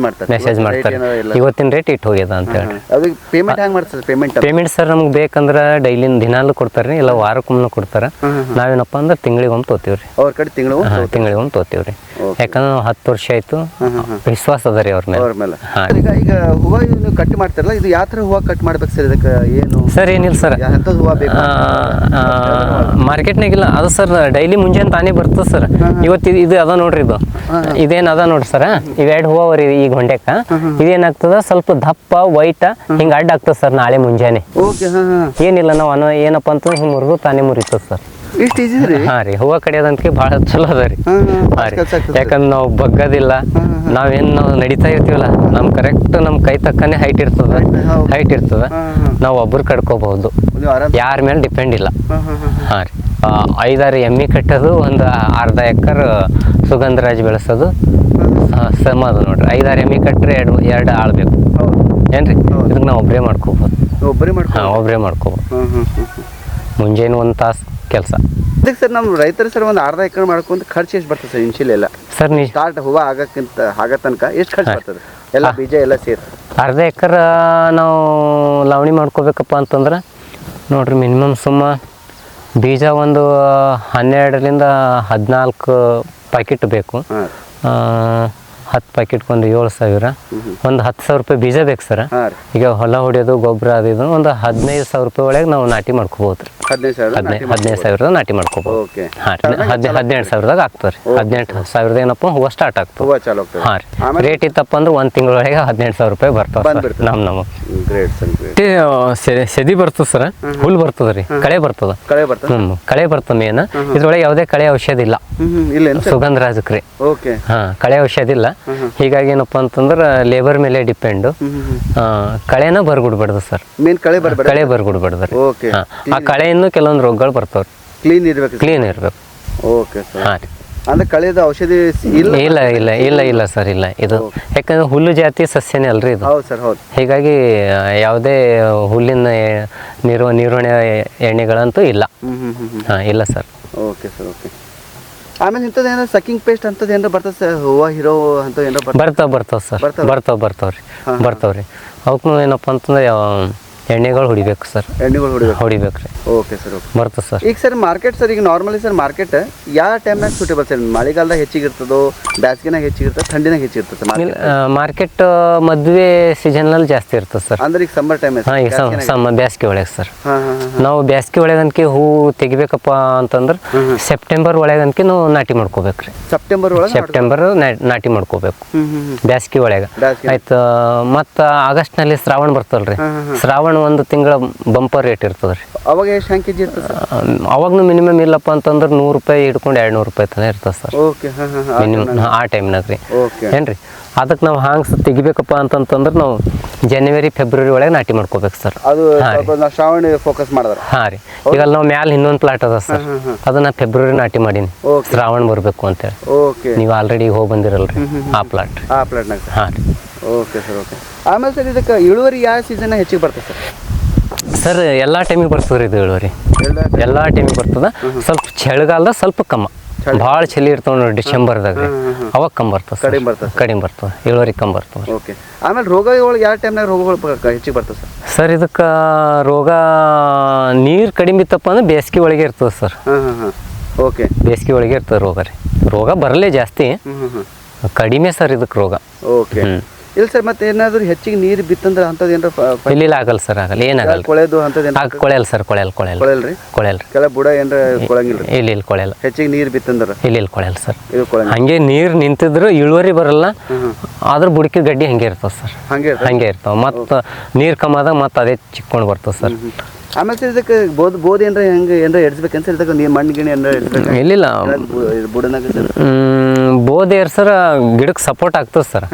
A: ಮೆಸೇಜ್ ಮಾಡ್ತಾರೆ ಇವತ್ತಿನ ರೇಟ್ ಇಟ್ಟು ಹೋಗ್ಯದ ಅಂತ ಹೇಳಿ.
B: ಅದಕ್ಕೆ ಪೇಮೆಂಟ್ ಹೆಂಗೆ ಮಾಡ್ತಾರೆ? ಪೇಮೆಂಟ್
A: ಸರ್ ನಮ್ಗೆ ಬೇಕಂದ್ರೆ ಡೈಲಿ ದಿನಾಲು ಕೊಡ್ತಾರೆ ರೀ, ಇಲ್ಲ ವಾರಕ್ಕೊಮ್ಮೆ ಕೊಡ್ತಾರೆ. ನಾವೇನಪ್ಪ ಅಂದ್ರೆ ತಿಂಗಳಿಗೊಮ್ಮೆ ತೊಗೋತೀವಿ ರೀ.
B: ಅವ್ರ ಕಡೆ
A: ತಿಂಗಳಿಗೊಮ್ಮೆ ತೊಗೋತೀವಿ ರೀ. ಯಾಕಂದ್ರೆ 10 ವರ್ಷ ಆಯ್ತು, ವಿಶ್ವಾಸ ಅದ ರೀ ಅವ್ರ ಮೇಲೆ.
B: ಈಗ ಹೂವು ನೀವು ಕಟ್ ಮಾಡ್ತಾರಲ್ಲ, ಇದು ಯಾವ ಥರ ಹೂವು ಕಟ್ ಮಾಡ್ಬೇಕು ಸರ್? ಇದಕ್ಕೆ ಏನು
A: ಸರ್? ಏನಿಲ್ಲ ಸರ್,
B: ಎಂಥದ್ದು ಹೂವು ಬೇಕು
A: ಮಾರ್ಕೆಟ್ನಾಗಿಲ್ಲ ಅದು ಸರ್. ಡೈಲಿ ಮುಂಜಾನೆ ತಾನೇ ಬರ್ತದೆ ಸರ್. ಇವತ್ತು ಇದು ಅದ ನೋಡ್ರಿ, ಇದೇನು ಅದ ನೋಡ್ರಿ ಸರ್. ಇವೆರಡು ಹೂವು ರೀ ಈಗ ಹೊಂಡೆಕ್ಕ. ಇದೇನಾಗ್ತದ ಸ್ವಲ್ಪ ದಪ್ಪ ವೈಟ್ ಹಿಂಗೆ ಅಡ್ಡ ಆಗ್ತದೆ ಸರ್ ನಾಳೆ ಮುಂಜಾನೆ. ಏನಿಲ್ಲ, ನಾವು ಏನಪ್ಪ ಅಂತಂದ್ರೆ ಹಿಂಗೆ ಮುರಿದು ತಾನೇ ಮುರಿತದೆ ಸರ್.
B: ಇಷ್ಟು ಈಜಿ ರೀ?
A: ಹಾಂ ರೀ. ಹೂವು ಕಡಿಯೋದಂತಕ್ಕೆ ಭಾಳ ಚಲೋ ಅದ ರೀ. ಯಾಕಂದ್ರೆ ನಾವು ಬಗ್ಗದಿಲ್ಲ. ನಾವು ನಡೀತಾ ಇರ್ತೀವಲ್ಲ, ನಮ್ ಕರೆಕ್ಟ್ ನಮ್ಮ ಕೈ ತಕ್ಕನೆ ಹೈಟ್ ಇರ್ತದ. ನಾವು ಒಬ್ರು ಕಡ್ಕೋಬಹುದು, ಯಾರ ಮೇಲೆ ಡಿಪೆಂಡ್ ಇಲ್ಲ. ಹಾಂ ರೀ. 5-6 ಎಮ್ಮೆ ಕಟ್ಟೋದು, ಒಂದು ಅರ್ಧ ಎಕರ್ ಸುಗಂಧರಾಜ್ ಬೆಳೆಸೋದು ಸಮ ಅದು ನೋಡ್ರಿ. 5-6 ಎಮ್ಮೆ ಕಟ್ಟರೆ ಎರಡು ಆಳ್ಬೇಕು ಏನ್ರಿ. ಇದಕ್ಕೆ ನಾವು ಒಬ್ಬರೇ ಮಾಡ್ಕೋಬೋದು. ಒಬ್ಬರೇ ಮಾಡ್ಕೋಬೋದು. ಮುಂಜಾನೆ 1 ತಾಸು ಕೆಲಸ.
B: ಅದಕ್ಕೆ ಸರ್ ನಮ್ಮ ರೈತರು ಸರ್ ಒಂದು ಅರ್ಧ ಎಕರೆ ಮಾಡ್ಕೊಂತ ಖರ್ಚು ಎಷ್ಟು ಬರ್ತದೆ ಸರ್? ಇನ್ಶಿಯಲ್ ಎಲ್ಲ
A: ಸರ್ ನೀವು
B: ಸ್ಟಾರ್ಟ್ ಹೂವು ಆಗೋ ತನಕ ಎಷ್ಟು ಖರ್ಚು ಬರ್ತದೆ? ಎಲ್ಲ ಬೀಜ ಎಲ್ಲ ಸೇರಿ
A: ಅರ್ಧ ಎಕರೆ ನಾವು ಲಾವಣಿ ಮಾಡ್ಕೋಬೇಕಪ್ಪ ಅಂತಂದ್ರೆ ನೋಡ್ರಿ, ಮಿನಿಮಮ್ ಬೀಜ ಒಂದು 12ರಿಂದ 14 ಪ್ಯಾಕೆಟ್ ಬೇಕು. 10 ಪ್ಯಾಕೆಟ್ಗೊಂದು 7,000. ಒಂದು 10,000 ರೂಪಾಯಿ ಬೀಜ ಬೇಕು ಸರ್. ಈಗ ಹೊಲ ಹೊಡೆಯೋದು, ಗೊಬ್ಬರ ಅದು ಇದು ಒಂದು 15,000 ರೂಪಾಯಿ ಒಳಗೆ ನಾವು ನಾಟಿ ಮಾಡ್ಕೋಬೋದು ರೀ. 15,000 ನಾಟಿ ಮಾಡ್ಕೋಬೋದು. ಹಾಂ ರೀ. 12,000ದಾಗ ಆಗ್ತದೆ ರೀ. 18,000 ಏನಪ್ಪ ಹೂವು ಸ್ಟಾರ್ಟ್ ಆಗ್ತದೆ. ಹಾಂ ರೀ. ರೇಟ್ ಇತ್ತಪ್ಪ ಅಂದ್ರೆ 1 ತಿಂಗಳೊಳಗೆ 18,000 ರೂಪಾಯಿ ಬರ್ತಾವೆ ನಮಗೆ. ಸೆದಿ ಬರ್ತದೆ ಸರ್, ಹುಲ್ ಬರ್ತದೆ ರೀ, ಕಳೆ ಬರ್ತದೆ. ಕಳೆ ಬರ್ತದೆ ಮೇನ್. ಇದ್ರೊಳಗೆ ಯಾವುದೇ ಕಳೆ ಔಷಧ ಇಲ್ಲ, ಸುಗಂಧರಾಜಕ್ಕೆ ರೀ. ಹಾಂ, ಕಳೆ ಔಷಧ ಇಲ್ಲ. ಹೀಗಾಗಿ ಏನಪ್ಪ ಅಂತಂದ್ರೆ ಲೇಬರ್ ಮೇಲೆ ಡಿಪೆಂಡು. ಕಳೆನ ಬರ್ಗುಡ್ಬಾರ್ದು ಸರ್. ಕಳೆ ಬರ್ಗುಡ್ಬಾರ್ದು ರೀ. ಆ ಕಳೆಯನ್ನು ಕೆಲವೊಂದು ರೋಗಗಳು ಬರ್ತಾವ್ರಿ. ಕ್ಲೀನ್ ಇರ್ಬೇಕು. ಹಾಂ ರೀ.
B: ಅಂದ್ರೆ ಕಳೆದ ಔಷಧಿ
A: ಇಲ್ಲ ಸರ್, ಇಲ್ಲ. ಇದು ಯಾಕಂದ್ರೆ ಹುಲ್ಲು ಜಾತಿ ಸಸ್ಯನೇ ಅಲ್ರಿ ಇದು. ಹೀಗಾಗಿ ಯಾವುದೇ ಹುಲ್ಲಿನ ನಿರ್ವಹಣೆ ಎಣ್ಣೆಗಳಂತೂ ಇಲ್ಲ. ಹಾಂ, ಇಲ್ಲ ಸರ್.
B: Okay sir. ಓಕೆ. ಆಮೇಲೆ ಇಂಥದ್ದು ಏನಾರ ಸಕ್ಕಿಂಗ್ ಪೇಸ್ಟ್ ಅಂಥದ್ದು ಏನಾರ ಬರ್ತದೆ ಸರ್? ಹೂವು ಹೀರೋ ಅಂತ ಏನಾರ
A: ಬರ್ತಾವೆ ಸರ್. ಬರ್ತಾವ್ರಿ. ಅವಕ್ಕೂ ಏನಪ್ಪ ಅಂತಂದ್ರೆ ಎಣ್ಣೆಗಳು ಹೊಡಿಬೇಕು ಸರ್. ಹೊಡಿಬೇಕು ರೀ.
B: Okay sir.
A: ಬರ್ತದೆ ಸರ್.
B: ಈಗ ಸರ್ ಮಾರ್ಕೆಟ್ ಸರ್, ಈಗ ನಾರ್ಮಲಿ ಸರ್ ಮಾರ್ಕೆಟ್ ಯಾವ ಟೈಮ್ನಾಗ ಸೂಟೇಬಲ್ ಸರ್? ಮಳೆಗಾಲದಾಗ ಹೆಚ್ಚಿಗಿರ್ತದೋ, ಬ್ಯಾಸ್ಗಿನಾಗ ಹೆಚ್ಚಿಗಿರ್ತದೆ, ಥಂಡಿನಾಗ ಹೆಚ್ಚಿಗಿರ್ತದೆ ಸರ್
A: ಮಾರ್ಕೆಟ್? ಮದುವೆ ಸೀಸನ್ನಲ್ಲಿ ಜಾಸ್ತಿ ಇರ್ತದೆ ಸರ್.
B: ಅಂದ್ರೆ ಈಗ ಸಮ್ಮರ್ ಟೈಮ್?
A: ಹಾಂ, ಈಗ ಬ್ಯಾಸ್ಗೆ ಒಳಗೆ ಸರ್. ನಾವು ಬ್ಯಾಸ್ಗೆ ಒಳಗನ್ಕೆ ಹೂ ತೆಗಿಬೇಕಪ್ಪ ಅಂತಂದ್ರೆ ಸೆಪ್ಟೆಂಬರ್ ಒಳಗನ್ಕೆ ನಾವು ನಾಟಿ ಮಾಡ್ಕೋಬೇಕ್ರಿ. ಸೆಪ್ಟೆಂಬರ್ ನಾಟಿ ಮಾಡ್ಕೋಬೇಕು ಬ್ಯಾಸ್ಗೆ ಒಳಗೆ. ಆಯ್ತು. ಮತ್ತು ಆಗಸ್ಟ್ನಲ್ಲಿ ಶ್ರಾವಣ ಬರ್ತಲ್ರಿ. ಶ್ರಾವಣ ಶ್ರಾವಣ ಒಂದು ತಿಂಗಳ ಬಂಪರ್ ರೇಟ್ ಇರ್ತದೆ ರೀ.
B: ಅವಾಗ ಎಷ್ಟು ಹ್ಯಾಂಗೆ ಕೆ ಜಿ ಇರ್ತದೆ ಸರ್?
A: ಅವಾಗೂ ಮಿನಿಮಮ್ ಇಲ್ಲಪ್ಪ ಅಂತಂದ್ರೆ 100 ರೂಪಾಯಿ ಹಿಡ್ಕೊಂಡು 200 ರೂಪಾಯಿ ತನಕ ಇರ್ತದೆ ಸರ್
B: ಓಕೆ ಹಾಂ ಹಾಂ
A: ಮಿನಿಮಮ್ ಆ ಟೈಮ್ನಾಗ ರೀ.
B: ಓಕೆ
A: ಏನು ರೀ ಅದಕ್ಕೆ ನಾವು ಹಾಂಗೆ ತೆಗಿಬೇಕಪ್ಪ ಅಂತಂತಂದ್ರೆ ನಾವು ಜನವರಿ ಫೆಬ್ರವರಿ ಒಳಗೆ ನಾಟಿ ಮಾಡ್ಕೋಬೇಕು ಸರ್.
B: ಅದು ಸ್ವಲ್ಪ ನಾವು ಶ್ರಾವಣ ಫೋಕಸ್ ಮಾಡಿದ್ರೆ
A: ಹಾಂ ರೀ. ಈಗ ನಾವು ಮ್ಯಾಲೆ ಇನ್ನೊಂದು ಪ್ಲಾಟ್ ಅದ ಸರ್, ಅದನ್ನ ಫೆಬ್ರವರಿ ನಾಟಿ ಮಾಡೀನಿ ಶ್ರಾವಣ ಬರಬೇಕು ಅಂತೇಳಿ.
B: ಓಕೆ
A: ನೀವು ಆಲ್ರೆಡಿ ಹೋಗಿ ಬಂದಿರಲ್ರಿ ಆ ಪ್ಲಾಟ್.
B: ಆ ಪ್ಲಾಟ್ನಾಗ
A: ಹಾಂ ರೀ.
B: Okay sir okay. ಆಮೇಲೆ ಸರ್ ಇದಕ್ಕೆ ಇಳುವರಿ ಯಾವ ಸೀಸನ್ ಹೆಚ್ಚಿಗೆ ಬರ್ತದೆ ಸರ್?
A: ಸರ್ ಎಲ್ಲ ಟೈಮಿಗೆ ಬರ್ತದೆ ರೀ ಇದು ಇಳುವರಿ, ಎಲ್ಲ ಟೈಮಿಗೆ ಬರ್ತದೆ. ಸ್ವಲ್ಪ ಚಳಿಗಾಲದಾಗ ಸ್ವಲ್ಪ ಕಮ್ಮ, ಭಾಳ ಚಳಿ ಇರ್ತಾವೆ ನೋಡಿ ಡಿಸೆಂಬರ್ದಾಗ ರೀ, ಅವಾಗ ಕಮ್ಮಿ ಬರ್ತದೆ ಸರ್. ಕಡಿಮೆ ಬರ್ತದೆ ಇಳುವರಿ ಕಮ್ಮಿ ಬರ್ತದೆ.
B: ಓಕೆ. ಆಮೇಲೆ ರೋಗ ಒಳಗೆ ಯಾವ ಟೈಮ್ನಾಗ ರೋಗಗಳು ಹೆಚ್ಚಿಗೆ ಬರ್ತದೆ ಸರ್?
A: ಸರ್ ಇದಕ್ಕೆ ರೋಗ ನೀರು ಕಡಿಮೆ ಇತ್ತಪ್ಪ ಅಂದ್ರೆ ಬೇಸಿಗೆ ಒಳಗೆ ಇರ್ತದೆ ಸರ್.
B: ಹಾಂ ಹಾಂ ಹಾಂ ಓಕೆ. ಬೇಸಿಗೆ
A: ಒಳಗೆ ಇರ್ತದೆ ರೋಗ ರೀ. ರೋಗ ಬರಲೇ ಜಾಸ್ತಿ, ಕಡಿಮೆ ಸರ್ ಇದಕ್ಕೆ ರೋಗ.
B: ಓಕೆ. ಇಲ್ಲ ಸರ್ ಮತ್ತೆ ಏನಾದರೂ ಹೆಚ್ಚಿಗೆ ನೀರು ಬಿತ್ತಂದ್ರೆ ಅಂಥದ್ದು ಏನಾರ
A: ಇಲ್ಲ ಆಗಲ್ಲ ಸರ್, ಆಗಲ್ಲ, ಏನಾಗಲ್ಲ.
B: ಕೊಳೆದು ಅಂಥದ್ದು ಏನಾರ
A: ಕೊಳೆಯಲ್ಲ ಸರ್, ಕೊಳೆಯಲ್ಲ
B: ಕೊಳೆಯಲ್ರಿ?
A: ಕೊಳೆಯಲ್ರಿ.
B: ಕೆಲ ಬುಡ ಏನಾರ ಕೊಳಂಗಿಲ್ಲ?
A: ಇಲ್ಲ ಕೊಳೆಯಲ್ಲ.
B: ಹೆಚ್ಚಿಗೆ ನೀರು ಬಿತ್ತಂದ್ರೆ
A: ಇಲ್ಲ ಕೊಳೆಯಲ್ಲ ಸರ್.
B: ಇದು ಕೊಳಂಗ
A: ಹಂಗೆ ನೀರು ನಿಂತಿದ್ರು ಇಳುವರಿ ಬರಲ್ಲ, ಆದ್ರೆ ಬುಡಕಿ ಗಡ್ಡಿ ಹಂಗೆ ಇರ್ತದೆ ಸರ್. ಹಂಗೆ ಇರ್ತಾವೆ. ಮತ್ತು ನೀರು ಕಮ್ಮಾದಾಗ ಮತ್ತೆ ಅದೇ ಚಿಕ್ಕೊಂಡು ಬರ್ತದೆ ಸರ್.
B: ಆಮೇಲೆ ಸರ್ ಇದಕ್ಕೆ ಬೋದು ಏನಾರ ಹೆಂಗೆ ಏನಾರ ಎಡ್ಸ್ಬೇಕಂತ ಸರ್? ಇದಕ್ಕೆ ನೀರು ಮಣ್ಣು ಗಿಣ್ಣು ಏನಾರ ಎಡ್ಸ್ಬೇಕು?
A: ಇಲ್ಲ
B: ಬುಡನಾಗ ಸರ್
A: ಬೋದ್ ಏರ್ಸರ ಗಿಡಕ್ಕೆ ಸಪೋರ್ಟ್ ಆಗ್ತದೆ ಸರ್.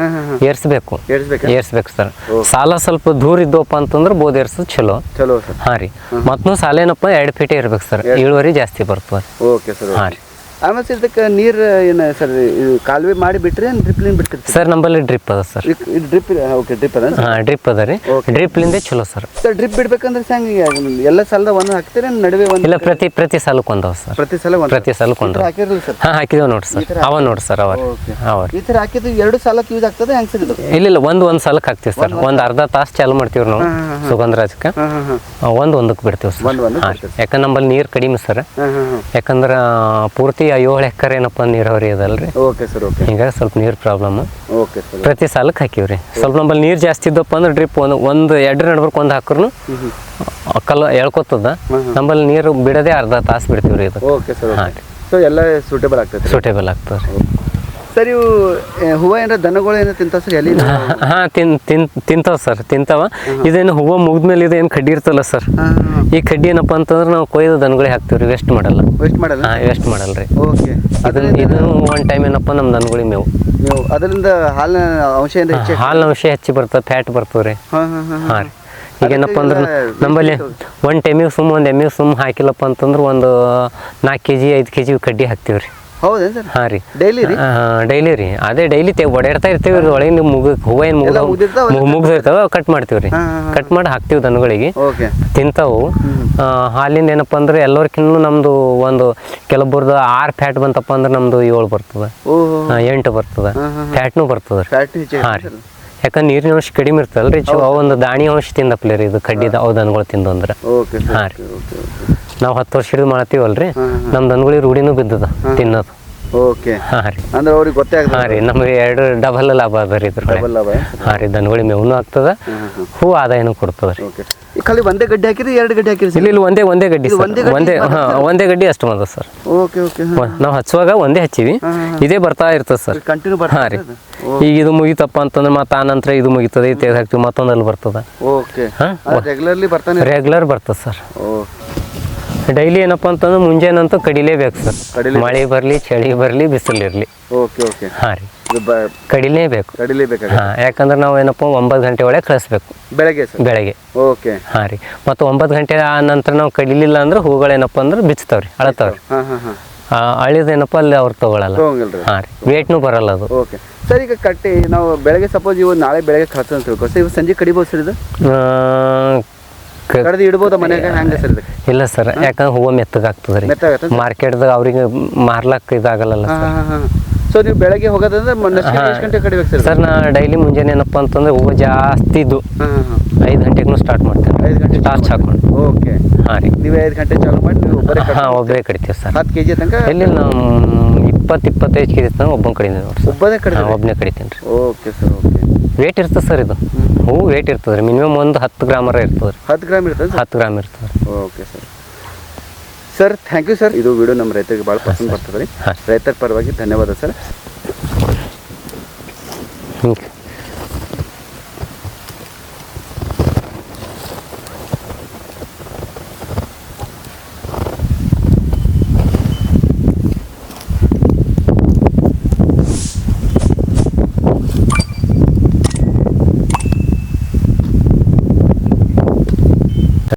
A: ಏರ್ಸ್ಬೇಕು ಸರ್. ಸಾಲ ಸ್ವಲ್ಪ ದೂರ ಇದ್ದವಪ್ಪ ಅಂತಂದ್ರೆ ಬೋದ್ ಏರ್ಸೋದು ಚಲೋ
B: ಸರ್.
A: ಹಾಂ ರೀ. ಮತ್ತು ಸಾಲ ಏನಪ್ಪ 2 ಫೀಟೇ ಇರ್ಬೇಕು ಸರ್, ಇಳುವರಿ ಜಾಸ್ತಿ ಬರ್ತದೆ.
B: Okay sir.
A: ಹಾಂ ರೀ.
B: ಆಮೇಲೆ ಸರ್ ಇದಕ್ಕೆ ನೀರು ಏನು ಸರ್ ಇದು ಕಾಲುವೆ ಮಾಡಿ ಬಿಟ್ರಿ ಡ್ರಿಪ್ಲಿಂದ ಬಿಡ್ತೀರಿ
A: ಸರ್? ನಮ್ಮಲ್ಲಿ ಡ್ರಿಪ್ ಅದ ಸರ್.
B: ಡ್ರಿಪ್ ಓಕೆ ಡ್ರಿಪ್ ಅದ?
A: ಹಾಂ ಡ್ರಿಪ್ ಅದ ರೀ. ಡ್ರಿಪ್ಲಿಂದೇ ಚಲೋ ಸರ್.
B: ಸರ್ ಡ್ರಿಪ್ ಬಿಡ್ಬೇಕಂದ್ರೆ ಹೆಂಗೆ ಎಲ್ಲ ಸಾಲದ ಒಂದು ಹಾಕ್ತೀರಿ ನಡುವೆ ಒಂದು?
A: ಇಲ್ಲ, ಪ್ರತಿ ಸಾಲಕ್ಕೆ ಒಂದವ ಸರ್. ಪ್ರತಿ ಸಾಲಕ್ಕೆ ಒಂದು
B: ಹಾಕಿರಲಿ ಸರ್?
A: ಹಾಂ ಹಾಕಿದೇವೆ ನೋಡಿ ಸರ್. ಅವ ನೋಡಿ ಸರ್, ಅವ
B: ಈ ಥರ ಹಾಕಿದ್ದು 2 ಸಾಲಕ್ಕೆ ಯೂಸ್ ಆಗ್ತದೆ ಹೆಂಗೆ ಸರ್ ಇದು?
A: ಇಲ್ಲ ಒಂದು ಸಾಲಕ್ಕೆ ಹಾಕ್ತೀವಿ ಸರ್. ಒಂದು ಅರ್ಧ ತಾಸು ಚಾಲು ಮಾಡ್ತೀವಿ ನಾವು ಸುಗಂಧರಾಜಕ್ಕೆ, ಒಂದಕ್ಕೆ ಬಿಡ್ತೀವಿ ಸರ್. ಯಾಕಂದ್ರೆ ನಮ್ಮಲ್ಲಿ ನೀರು ಕಡಿಮೆ ಸರ್. ಯಾಕಂದ್ರೆ ಪೂರ್ತಿ 7 ಎಕರೆ ಏನಪ್ಪ ನೀರಾವರಿ ಅದಲ್ರಿ.
B: Okay sir. ಓಕೆ.
A: ಹಿಂಗಾಗಿ ಸ್ವಲ್ಪ ನೀರು ಪ್ರಾಬ್ಲಮ್.
B: Okay sir.
A: ಪ್ರತಿ ಸಾಲಕ್ಕೆ ಹಾಕಿವ್ರಿ. ಸ್ವಲ್ಪ ನಮ್ಮಲ್ಲಿ ನೀರು ಜಾಸ್ತಿ ಇದ್ದಪ್ಪ ಅಂದ್ರೆ ಡ್ರಿಪ್ ಒಂದು 2 ನಡ್ಬರ್ಕ್ ಒಂದು ಹಾಕ್ರು ಕಲ್ಲು ಎಳ್ಕೊತದ. ನಮ್ಮಲ್ಲಿ ನೀರು ಬಿಡದೆ ಅರ್ಧ ತಾಸು ಬಿಡ್ತೀವ್ರಿ ಇದು.
B: Okay sir. ಹಾಂ. ಸೊ ಎಲ್ಲ ಸೂಟೇಬಲ್ ಆಗ್ತದೆ?
A: ಸೂಟೇಬಲ್ ಆಗ್ತದೆ
B: ಸರ್. ಇವು ಹೂವು ಏನಾರ ದನಗಳು ಏನೋ ತಿಂತಾವ ಸರ್? ಎಲ್ಲಿ?
A: ಹಾಂ ತಿಂತಾವ ಸರ್, ತಿಂತಾವ. ಇದೇನು ಹೂವು ಮುಗಿದ್ಮೇಲೆ ಇದೇನು ಕಡ್ಡಿ ಇರ್ತಲ್ಲ ಸರ್, ಈ ಕಡ್ಡಿ ಏನಪ್ಪ ಅಂತಂದ್ರೆ ನಾವು ಕೊಯ್ದು ದನಗಳಿಗೆ ಹಾಕ್ತೀವ್ರಿ. ವೇಸ್ಟ್ ಮಾಡಲ್ಲ. ಹಾಂ ವೇಸ್ಟ್ ಮಾಡಲ್ಲ ರೀ. ಓಕೆ. ಇದು ಒಂದು ಟೈಮ್ ಏನಪ್ಪ ನಮ್ಮ ದನಗಳಿಗೆ ಮೇವು
B: ಅದರಿಂದ ಹಾಲಿನ ಅಂಶ ಏನು?
A: ಹಾಲಿನ ಅಂಶ ಹೆಚ್ಚಿ ಬರ್ತದೆ, ಫ್ಯಾಟ್ ಬರ್ತದೆ ರೀ. ಹಾಂ ರೀ. ಈಗೇನಪ್ಪ ಅಂದ್ರೆ ನಮ್ಮಲ್ಲಿ ಒಂದು ಟೈಮಿಗೆ ಒಂದು ಎಮ್ಮಿಗೆ ಹಾಕಿಲ್ಲಪ್ಪ ಅಂತಂದ್ರೆ ಒಂದು 4 kg 5 kg ಕಡ್ಡಿ ಹಾಕ್ತೀವಿ ರೀ.
B: ಹೌದಾ ಸರ್?
A: ಹಾಂ ರೀ.
B: ಡೈಲಿ
A: ರೀ. ಅದೇ ಡೈಲಿ ಓಡಾಡ್ತಾ ಇರ್ತೀವಿ. ಒಳಗೆ ಹೂವು ಏನು ಮುಗಿದಿರ್ತಾವೆ ಕಟ್ ಮಾಡ್ತೀವಿ ರೀ. ಕಟ್ ಮಾಡಿ ಹಾಕ್ತೀವಿ ದನಗಳಿಗೆ, ತಿಂತಾವು. ಹಾಲಿಂದ ಏನಪ್ಪ ಅಂದ್ರೆ ಎಲ್ಲರಿಗಿನ್ನೂ ನಮ್ಮದು ಒಂದು ಕೆಲವೊಬ್ಬರದು 6 ಫ್ಯಾಟ್ ಬಂತಪ್ಪ ಅಂದ್ರೆ ನಮ್ಮದು 7 ಬರ್ತದೆ, 8 ಬರ್ತದೆ. ಫ್ಯಾಟ್ನೂ ಬರ್ತದೆ. ಹಾಂ ರೀ. ಯಾಕಂದ್ರೆ ನೀರಿನ ಅಂಶ ಕಡಿಮೆ ಇರ್ತದಲ್ರಿ, ಒಂದು ದಾಣಿ ಅಂಶ ತಿಂದಪ್ಲೆ ರೀ ಇದು ಕಡ್ಡಿದ ಅವು ದನಗಳು ತಿಂದು ಅಂದ್ರೆ. ಹಾಂ ರೀ. ನಾವು 10 ವರ್ಷ ಹಿಡಿದು ಮಾಡ್ತೀವಲ್ರಿ, ನಮ್ಮ ದನಗಳಿಗೆ ರೂಢಿನೂ ಬಿದ್ದದ ತಿನ್ನೋದು.
B: ಓಕೆ.
A: ಹಾಂ ರೀ.
B: ಅಂದ್ರೆ ಅವ್ರಿಗೆ ಗೊತ್ತೇ ಆಗ್ತದೆ.
A: ಹಾಂ ರೀ. ನಮಗೆ 2 ಡಬಲ್ ಲಾಭ ಅದ ರೀ ಇದ್ರ. ಹಾಂ ರೀ. ದನಗಳಿಗೆ ಮೇವೂ ಆಗ್ತದ, ಹೂ ಆದಾಯನೂ ಕೊಡ್ತದ ರೀ.
B: ಖಾಲಿ ಒಂದೇ ಗಡ್ಡಿ ಹಾಕಿರಿ 2 ಗಡ್ಡಿ ಹಾಕಿರಿ?
A: ಇಲ್ಲ ಒಂದೇ ಗಡ್ಡಿ ಸರ್. ಒಂದೇ ಗಡ್ಡಿ ಅಷ್ಟು ಬಂದ ಸರ್.
B: Okay okay.
A: ನಾವು ಹಚ್ಚುವಾಗ ಒಂದೇ ಹಚ್ಚಿವಿ, ಇದೇ ಬರ್ತಾ ಇರ್ತದೆ ಸರ್.
B: ಕಂಟಿನ್ಯೂ
A: ಹಾಂ ರೀ. ಈಗ ಇದು ಮುಗಿತಪ್ಪ ಅಂತಂದ್ರೆ ಮತ್ತೆ ಆ ನಂತರ ಇದು ಮುಗಿತದೆ, ಇದು ತೆಗೆದು ಹಾಕ್ತೀವಿ, ಮತ್ತೊಂದಲ್ಲಿ ಬರ್ತದೆ.
B: ಓಕೆ. ಹಾಂ
A: ರೆಗ್ಯುಲರ್ ಬರ್ತದೆ ಸರ್. ಡೈಲಿ ಏನಪ್ಪ ಅಂತಂದ್ರೆ ಮುಂಜಾನಂತೂ ಕಡಿಲೇಬೇಕು ಸರ್. ಮಳೆ ಬರಲಿ ಚಳಿ ಬರಲಿ ಬಿಸಿಲಿರಲಿ.
B: Okay okay.
A: ಹಾಂ ರೀ. ಕಡಿಲೇಬೇಕು. ಹಾಂ. ಯಾಕಂದ್ರೆ ನಾವು ಏನಪ್ಪ 9 ಗಂಟೆ ಒಳಗೆ ಕಳಿಸ್ಬೇಕು ಬೆಳಗ್ಗೆ. ಓಕೆ. ಹಾಂ ರೀ. ಮತ್ತು 9 ಗಂಟೆ ಆ ನಂತರ ನಾವು ಕಡಿಲಿಲ್ಲ ಅಂದ್ರೆ ಹೂಗಳೇನಪ್ಪ ಅಂದ್ರೆ ಬಿಚ್ತಾವ್ರಿ, ಅಳತಾವ್ರಿ. ಅಳಿದೇನಪ್ಪ ಅಲ್ಲಿ ಅವ್ರು ತಗೊಳಲ್ಲ. ಹಾಂ ರೀ. ವೇಟ್ನೂ ಬರಲ್ಲ ಅದು.
B: Okay sir. ಈಗ ಕಟ್ಟಿ ನಾವು ಬೆಳಗ್ಗೆ ಸಪೋಸ್ ಇವು ನಾಳೆ ಬೆಳಗ್ಗೆ ಕಳ್ಸ ಅಂತ ತಿಳ್ಕೊ ಸರ್, ಇವು ಸಂಜೆ ಕಡಿಬೋದು ಸರ್? ಇದು ಕಡ್ದು ಇಡ್ಬೋದ ಮನೆಯಾಗ ಹೆಂಗೆ ಸರ್?
A: ಇಲ್ಲ ಸರ್, ಯಾಕಂದ್ರೆ ಹೂವು ಮೆತ್ತಗಾಗ್ತದೆ ರೀ. ಮಾರ್ಕೆಟ್ದಾಗ ಅವ್ರಿಗೆ ಮಾರ್ಲಕ್ಕೆ ಇದಾಗಲ್ಲ ಸರ್.
B: ಸೊ ನೀವು ಬೆಳಗ್ಗೆ ಹೋಗೋದಂದ್ರೆ ಎಷ್ಟು ಗಂಟೆ ಕಡಿಬೇಕು ಸರ್?
A: ಸರ್ ನಾ ಡೈಲಿ ಮುಂಜಾನೆ ಏನಪ್ಪ ಅಂತಂದ್ರೆ ಹೂವು ಜಾಸ್ತಿ ಇದ್ದು 5 ಗಂಟೆಗೂ ಸ್ಟಾರ್ಟ್ ಮಾಡ್ತೇವೆ. 5 ಗಂಟೆ ಟಾರ್ಚ್ ಹಾಕೊಂಡು. ಓಕೆ. ಹಾಂ ರೀ. ನೀವು 5 ಗಂಟೆ ಚಾಲು ಮಾಡಿ ನೀವು ಒಬ್ಬರೇ ಕಡಿತೀವಿ ಸರ್. 10 kg ತನಕ? ಇಲ್ಲಿ ನಾವು 20-25 kg ತನಕ ಒಬ್ಬನ ಕಡಿತೀನಿ ನೋಡಿ ಸರ್. ಒಬ್ಬನೇ ಕಡಿತೀನಿ ರೀ.
B: Okay sir. ಓಕೆ.
A: ವೇಟ್ ಇರ್ತದೆ ಸರ್ ಇದು. ಹೂವು ವೇಟ್ ಇರ್ತದೆ ರೀ. ಮಿನಿಮಮ್ ಒಂದು 10 ಗ್ರಾಮರ ಇರ್ತದೆ.
B: 10 ಗ್ರಾಮ್ ಇರ್ತದೆ? 10 ಗ್ರಾಮ್ ಇರ್ತದೆ. Okay sir. Sir thank you sir. ಇದು ವಿಡಿಯೋ ನಮ್ಮ ರೈತರಿಗೆ ಭಾಳ ಪಸಂದ್ ಬರ್ತದೆ ರೀ. ರೈತರ ಪರವಾಗಿ ಧನ್ಯವಾದ ಸರ್.